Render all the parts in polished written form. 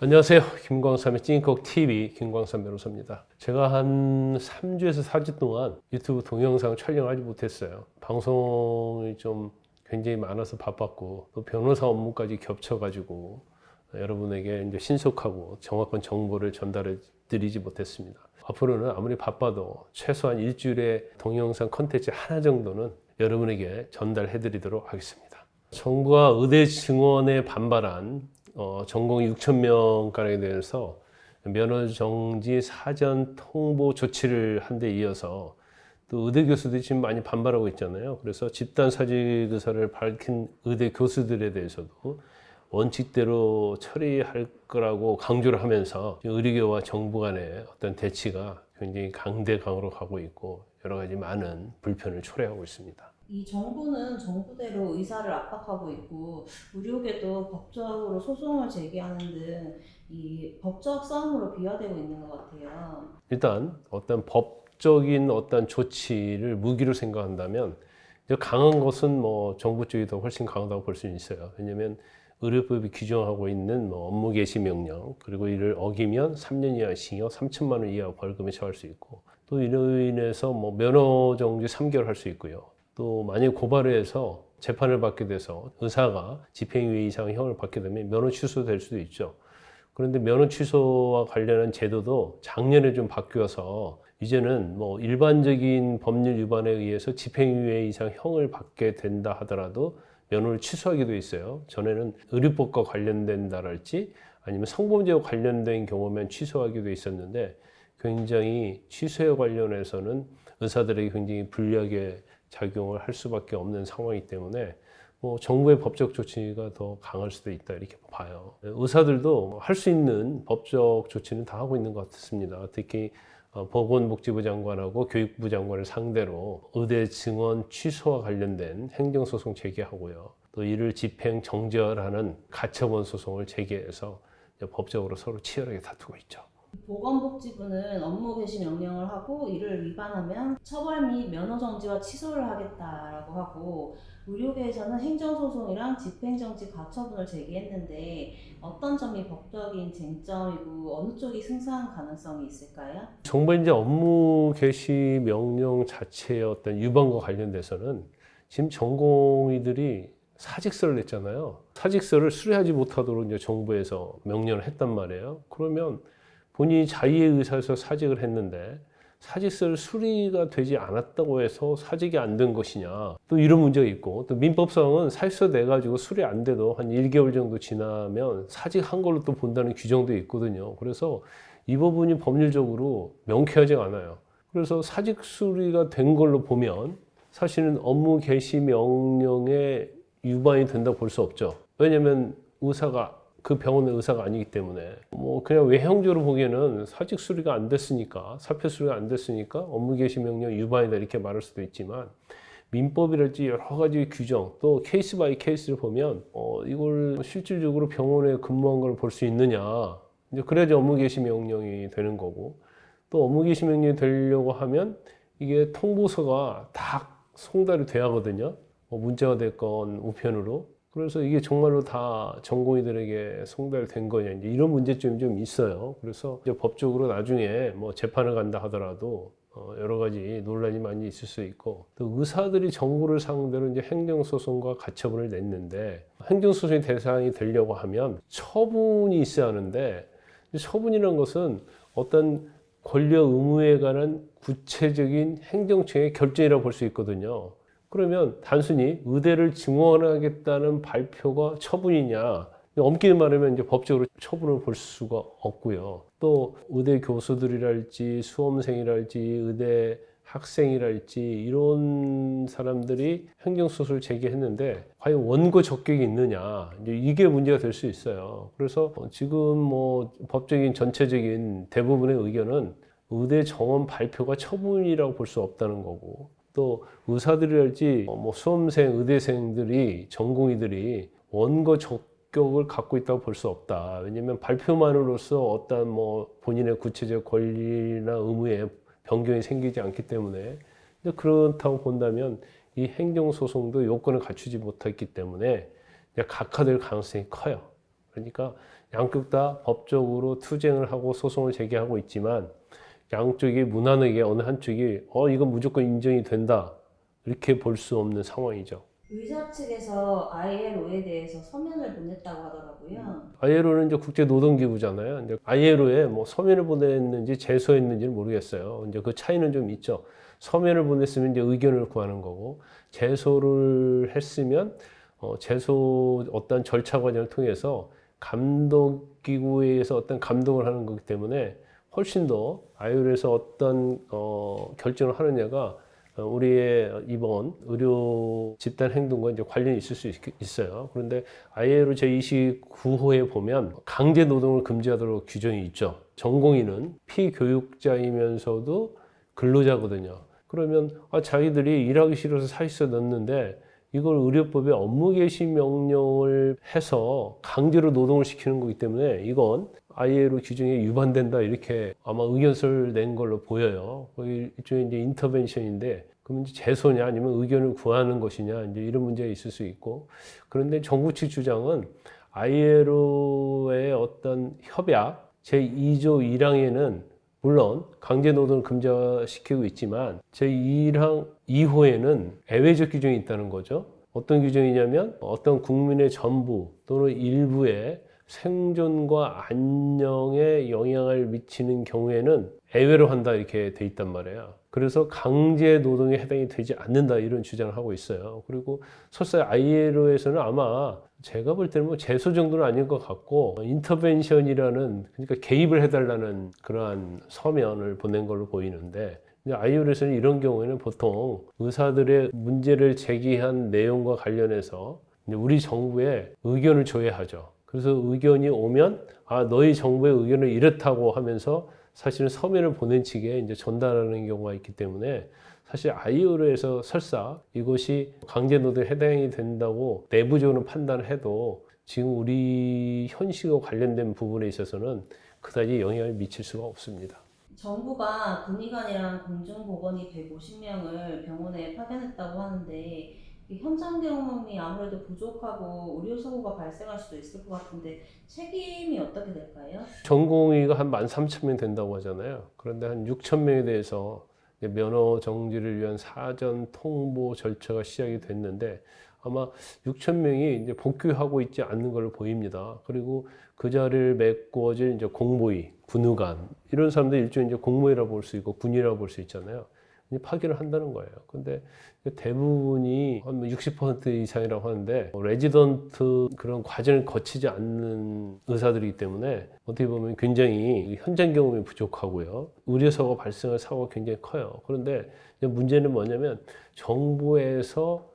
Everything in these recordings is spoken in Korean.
안녕하세요. 김광삼의 찐콕 TV 김광삼 변호사입니다. 제가 한 3주에서 4주 동안 유튜브 동영상 촬영하지 못했어요. 방송이 좀 굉장히 많아서 바빴고 또 변호사 업무까지 겹쳐가지고 여러분에게 이제 신속하고 정확한 정보를 전달해 드리지 못했습니다. 앞으로는 아무리 바빠도 최소한 일주일에 동영상 컨텐츠 하나 정도는 여러분에게 전달해 드리도록 하겠습니다. 정부가 의대 증원에 반발한 전공 6,000명가량에 대해서 면허 정지 사전 통보 조치를 한 데 이어서 또 의대 교수들이 지금 많이 반발하고 있잖아요. 그래서 집단 사직 의사를 밝힌 의대 교수들에 대해서도 원칙대로 처리할 거라고 강조를 하면서 의료계와 정부 간의 어떤 대치가 굉장히 강대강으로 가고 있고 여러 가지 많은 불편을 초래하고 있습니다. 이 정부는 정부대로 의사를 압박하고 있고 의료계도 법적으로 소송을 제기하는 등 이 법적 싸움으로 비화되고 있는 것 같아요. 일단 어떤 법적인 어떤 조치를 무기로 생각한다면 이제 강한 것은 뭐 정부 쪽이 더 훨씬 강하다고 볼 수 있어요. 왜냐하면 의료법이 규정하고 있는 뭐 업무 개시 명령 그리고 이를 어기면 3년 이하 징역 3천만 원 이하 벌금에 처할 수 있고 또 이로 인해서 뭐 면허 정지 3개월 할 수 있고요. 또 만약 고발을 해서 재판을 받게 돼서 의사가 집행유예 이상 형을 받게 되면 면허 취소될 수도 있죠. 그런데 면허 취소와 관련한 제도도 작년에 좀 바뀌어서 이제는 뭐 일반적인 법률 위반에 의해서 집행유예 이상 형을 받게 된다 하더라도 면허를 취소하게 돼 있어요. 전에는 의료법과 관련된다랄지 아니면 성범죄와 관련된 경우면 취소하게 돼 있었는데 굉장히 취소에 관련해서는 의사들에게 굉장히 불리하게 작용을 할 수밖에 없는 상황이기 때문에 뭐 정부의 법적 조치가 더 강할 수도 있다 이렇게 봐요. 의사들도 할 수 있는 법적 조치는 다 하고 있는 것 같습니다. 특히 보건복지부 장관하고 교육부 장관을 상대로 의대 증원 취소와 관련된 행정소송 제기하고요. 또 이를 집행 정지하라는 가처분 소송을 제기해서 법적으로 서로 치열하게 다투고 있죠. 보건복지부는 업무 개시 명령을 하고 이를 위반하면 처벌 및 면허 정지와 취소를 하겠다라고 하고 의료계에서는 행정소송이랑 집행정지 가처분을 제기했는데 어떤 점이 법적인 쟁점이고 어느 쪽이 승소한 가능성이 있을까요? 정부 이제 업무 개시 명령 자체의 어떤 위반과 관련돼서는 지금 전공의들이 사직서를 냈잖아요. 사직서를 수리하지 못하도록 이제 정부에서 명령을 했단 말이에요. 그러면 본인이 자의에 의해서 사직을 했는데 사직서를 수리가 되지 않았다고 해서 사직이 안 된 것이냐 또 이런 문제가 있고 또 민법상은 사직서 내가지고 수리 안 돼도 한 1개월 정도 지나면 사직한 걸로 또 본다는 규정도 있거든요. 그래서 이 부분이 법률적으로 명쾌하지 않아요. 그래서 사직 수리가 된 걸로 보면 사실은 업무 개시 명령에 위반이 된다고 볼 수 없죠. 왜냐하면 의사가 그 병원의 의사가 아니기 때문에 뭐 그냥 외형적으로 보기에는 사직 수리가 안 됐으니까 사표 수리가 안 됐으니까 업무 개시 명령 위반이다 이렇게 말할 수도 있지만 민법이랄지 여러 가지 규정 또 케이스 바이 케이스를 보면 이걸 실질적으로 병원에 근무한 걸 볼 수 있느냐 이제 그래야지 업무 개시 명령이 되는 거고 또 업무 개시 명령이 되려고 하면 이게 통보서가 다 송달이 돼야 하거든요. 문자가 됐건 우편으로. 그래서 이게 정말로 다 전공의들에게 송달된 거냐 이제 이런 문제점이 좀 있어요. 그래서 이제 법적으로 나중에 뭐 재판을 간다 하더라도 여러 가지 논란이 많이 있을 수 있고 또 의사들이 정부를 상대로 이제 행정소송과 가처분을 냈는데 행정소송의 대상이 되려고 하면 처분이 있어야 하는데 처분이라는 것은 어떤 권력 의무에 관한 구체적인 행정청의 결정이라고 볼 수 있거든요. 그러면 단순히 의대를 증원하겠다는 발표가 처분이냐? 엄격히 말하면 이제 법적으로 처분을 볼 수가 없고요. 또 의대 교수들이랄지 수험생이랄지 의대 학생이랄지 이런 사람들이 행정소송을 제기했는데 과연 원고 적격이 있느냐 이제 이게 문제가 될 수 있어요. 그래서 지금 뭐 법적인 전체적인 대부분의 의견은 의대 정원 발표가 처분이라고 볼 수 없다는 거고 또 의사들이랄지 뭐 수험생, 의대생들이 전공의들이 원고 적격을 갖고 있다고 볼 수 없다. 왜냐하면 발표만으로서 어떤 뭐 본인의 구체적 권리나 의무에 변경이 생기지 않기 때문에 그렇다고 본다면 이 행정소송도 요건을 갖추지 못했기 때문에 각하될 가능성이 커요. 그러니까 양쪽 다 법적으로 투쟁을 하고 소송을 제기하고 있지만 양쪽이 무난하게 어느 한쪽이 이건 무조건 인정이 된다 이렇게 볼 수 없는 상황이죠. 의사 측에서 ILO에 대해서 서면을 보냈다고 하더라고요. ILO는 이제 국제노동기구잖아요. 이제 ILO에 뭐 서면을 보냈는지 제소했는지는 모르겠어요. 이제 그 차이는 좀 있죠. 서면을 보냈으면 이제 의견을 구하는 거고, 제소를 했으면 제소 어떤 절차 과정을 통해서 감독기구에 의해서 어떤 감독을 하는 거기 때문에 훨씬 더 ILO에서 어떤 결정을 하느냐가 우리의 이번 의료 집단 행동과 이제 관련이 있을 수 있어요. 그런데 ILO 제29호에 보면 강제 노동을 금지하도록 규정이 있죠. 전공의는 피교육자이면서도 근로자거든요. 그러면 자기들이 일하기 싫어서 사직서 넣는데 이걸 의료법에 업무 개시 명령을 해서 강제로 노동을 시키는 거기 때문에 이건 ILO 규정에 위반된다 이렇게 아마 의견서를 낸 걸로 보여요. 일종의 이제 인터벤션인데 그러면 이제 제소냐 아니면 의견을 구하는 것이냐 이제 이런 문제가 있을 수 있고, 그런데 정부 측 주장은 ILO의 어떤 협약 제2조 1항에는 물론 강제 노동을 금지시키고 있지만 제2항 2호에는 예외적 규정이 있다는 거죠. 어떤 규정이냐면 어떤 국민의 전부 또는 일부의 생존과 안녕에 영향을 미치는 경우에는 예외로 한다 이렇게 돼 있단 말이에요. 그래서 강제 노동에 해당이 되지 않는다 이런 주장을 하고 있어요. 그리고 설사 ILO에서는 아마 제가 볼 때는 뭐 제소 정도는 아닌 것 같고 인터벤션이라는, 그러니까 개입을 해달라는 그러한 서면을 보낸 걸로 보이는데, ILO에서는 이런 경우에는 보통 의사들의 문제를 제기한 내용과 관련해서 우리 정부에 의견을 줘야 하죠. 그래서 의견이 오면 너희 정부의 의견은 이렇다고 하면서 사실은 서면을 보낸 측에 이제 전달하는 경우가 있기 때문에 사실 ILO에서 설사 이것이 강제노동에 해당이 된다고 내부적으로 판단을 해도 지금 우리 현실과 관련된 부분에 있어서는 그다지 영향을 미칠 수가 없습니다. 정부가 군의관이랑 공중보건의 150명을 병원에 파견했다고 하는데 이 현장 경험이 아무래도 부족하고 의료사고가 발생할 수도 있을 것 같은데 책임이 어떻게 될까요? 전공의가 한 13,000명 된다고 하잖아요. 그런데 한 6,000명에 대해서 면허 정지를 위한 사전 통보 절차가 시작이 됐는데 아마 6,000명이 이제 복귀하고 있지 않는 걸로 보입니다. 그리고 그 자리를 메꿔질 이제 공보의, 군의관 이런 사람들 일종의 이제 공무원이라고 볼 수 있고 군이라고 볼 수 있잖아요. 파견을 한다는 거예요. 근데 대부분이 한 60% 이상이라고 하는데 레지던트 그런 과정을 거치지 않는 의사들이기 때문에 어떻게 보면 굉장히 현장 경험이 부족하고요. 의료사고 발생할 사고가 굉장히 커요. 그런데 문제는 뭐냐면 정부에서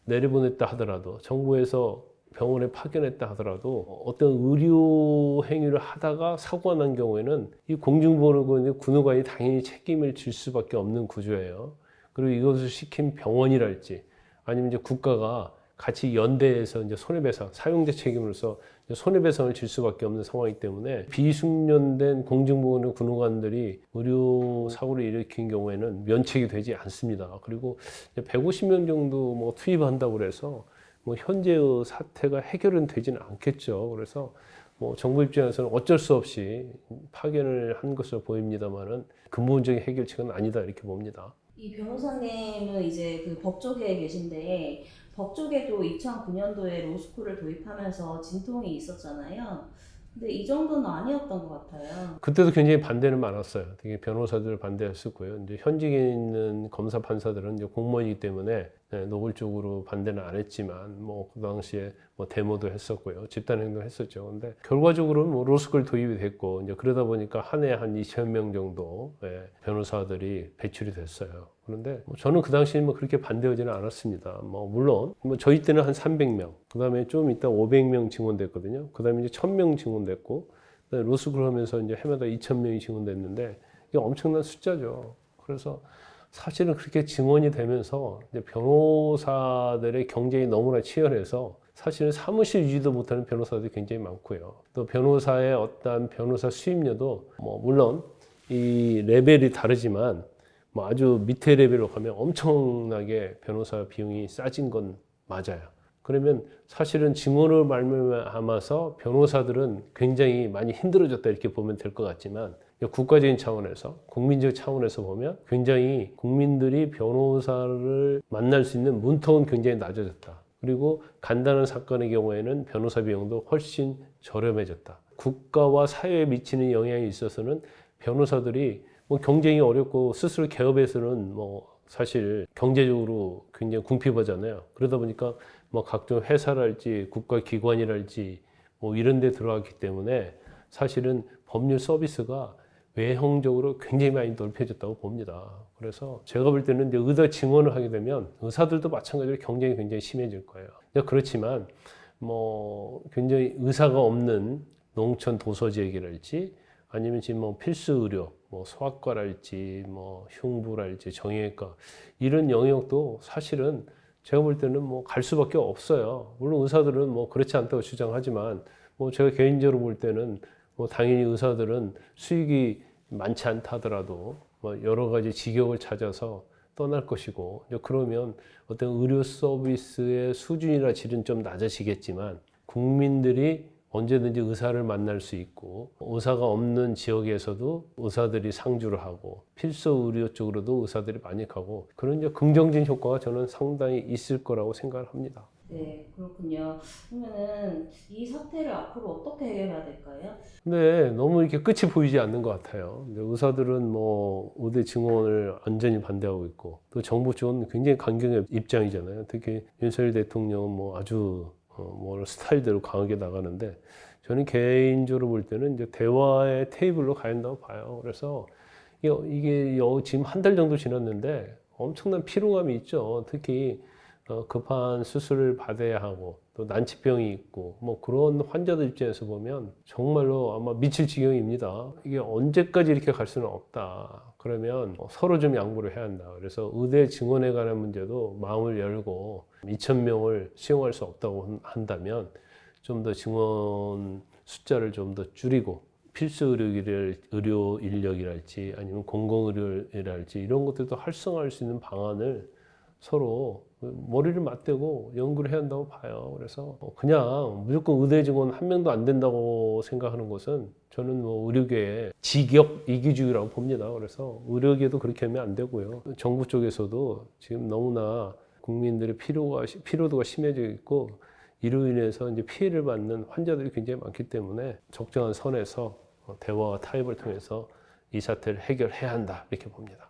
내려보냈다 하더라도, 정부에서 병원에 파견했다 하더라도 어떤 의료 행위를 하다가 사고가 난 경우에는 이 공중보건의 군의관이 당연히 책임을 질 수밖에 없는 구조예요. 그리고 이것을 시킨 병원이랄지 아니면 이제 국가가 같이 연대해서 이제 손해배상, 사용자 책임으로서 손해배상을 질 수밖에 없는 상황이기 때문에 비숙련된 공중보건의 군의관들이 의료 사고를 일으킨 경우에는 면책이 되지 않습니다. 그리고 150명 정도 뭐 투입한다고 그래서 뭐 현재의 사태가 해결은 되지는 않겠죠. 그래서 뭐 정부 입장에서는 어쩔 수 없이 파견을 한 것으로 보입니다만은 근본적인 해결책은 아니다 이렇게 봅니다. 이 변호사님은 이제 그 법조계에 계신데 법조계도 2009년도에 로스쿨을 도입하면서 진통이 있었잖아요. 근데 이 정도는 아니었던 것 같아요. 그때도 굉장히 반대는 많았어요. 되게 변호사들 반대했었고요. 이제 현직에 있는 검사 판사들은 이제 공무원이기 때문에 노골적으로 반대는 안 했지만 뭐 그 당시에 뭐 데모도 했었고요. 집단행동 했었죠. 근데 결과적으로는 뭐 로스쿨 도입이 됐고 이제 그러다 보니까 한 해 한 2,000명 정도 변호사들이 배출이 됐어요. 그런데 뭐 저는 그 당시에 뭐 그렇게 반대하지는 않았습니다. 뭐 물론 뭐 저희 때는 한 300명, 그다음에 좀 이따 500명 증원됐거든요. 그다음에 이제 1,000명 증원됐고 로스쿨 하면서 이제 해마다 2,000명이 증원됐는데 이게 엄청난 숫자죠. 그래서 사실은 그렇게 증원이 되면서 이제 변호사들의 경쟁이 너무나 치열해서 사실은 사무실 유지도 못하는 변호사들이 굉장히 많고요. 또 변호사의 어떤 변호사 수임료도 뭐 물론 이 레벨이 다르지만 뭐 아주 밑에 레벨로 가면 엄청나게 변호사 비용이 싸진 건 맞아요. 그러면 사실은 증언을 말미암아서 변호사들은 굉장히 많이 힘들어졌다 이렇게 보면 될 것 같지만 국가적인 차원에서 국민적 차원에서 보면 굉장히 국민들이 변호사를 만날 수 있는 문턱은 굉장히 낮아졌다. 그리고 간단한 사건의 경우에는 변호사 비용도 훨씬 저렴해졌다. 국가와 사회에 미치는 영향에 있어서는 변호사들이 뭐 경쟁이 어렵고 스스로 개업해서는 뭐 사실 경제적으로 굉장히 궁핍하잖아요. 그러다 보니까 뭐 각종 회사랄지 국가기관이랄지 뭐 이런 데 들어갔기 때문에 사실은 법률 서비스가 외형적으로 굉장히 많이 넓혀졌다고 봅니다. 그래서 제가 볼 때는 이제 의사 증언을 하게 되면 의사들도 마찬가지로 경쟁이 굉장히 심해질 거예요. 그렇지만 뭐 굉장히 의사가 없는 농촌 도서 지역이랄지 아니면 지금 뭐 필수 의료, 뭐 소아과랄지 뭐 흉부랄지 정형외과 이런 영역도 사실은 제가 볼 때는 뭐 갈 수밖에 없어요. 물론 의사들은 뭐 그렇지 않다고 주장하지만 뭐 제가 개인적으로 볼 때는 뭐 당연히 의사들은 수익이 많지 않다 하더라도 뭐 여러 가지 직역을 찾아서 떠날 것이고 그러면 어떤 의료 서비스의 수준이나 질은 좀 낮아지겠지만 국민들이 언제든지 의사를 만날 수 있고 의사가 없는 지역에서도 의사들이 상주를 하고 필수 의료 쪽으로도 의사들이 많이 가고 그런 이제 긍정적인 효과가 저는 상당히 있을 거라고 생각을 합니다. 네, 그렇군요. 그러면은 이 사태를 앞으로 어떻게 해결해야 될까요? 근데 너무 이렇게 끝이 보이지 않는 것 같아요. 의사들은 뭐 의대 증원을 완전히 반대하고 있고 또 정부 쪽은 굉장히 강경한 입장이잖아요. 특히 윤석열 대통령은 뭐 아주 뭐 스타일대로 강하게 나가는데 저는 개인적으로 볼 때는 이제 대화의 테이블로 가야 한다고 봐요. 그래서 이게 지금 한 달 정도 지났는데 엄청난 피로감이 있죠. 특히 급한 수술을 받아야 하고 또 난치병이 있고 뭐 그런 환자들 입장에서 보면 정말로 아마 미칠 지경입니다. 이게 언제까지 이렇게 갈 수는 없다. 그러면 서로 좀 양보를 해야 한다. 그래서 의대 증원에 관한 문제도 마음을 열고 2,000명을 수용할 수 없다고 한다면 좀 더 증원 숫자를 좀 더 줄이고 필수 의료 인력이랄지 아니면 공공의료랄지 이런 것들도 활성화할 수 있는 방안을 서로 머리를 맞대고 연구를 해야 한다고 봐요. 그래서 그냥 무조건 의대 증원 한 명도 안 된다고 생각하는 것은 저는 뭐 의료계의 직역 이기주의라고 봅니다. 그래서 의료계도 그렇게 하면 안 되고요. 정부 쪽에서도 지금 너무나 국민들의 피로도가 심해져 있고 이로 인해서 이제 피해를 받는 환자들이 굉장히 많기 때문에 적정한 선에서 대화와 타협을 통해서 이 사태를 해결해야 한다 이렇게 봅니다.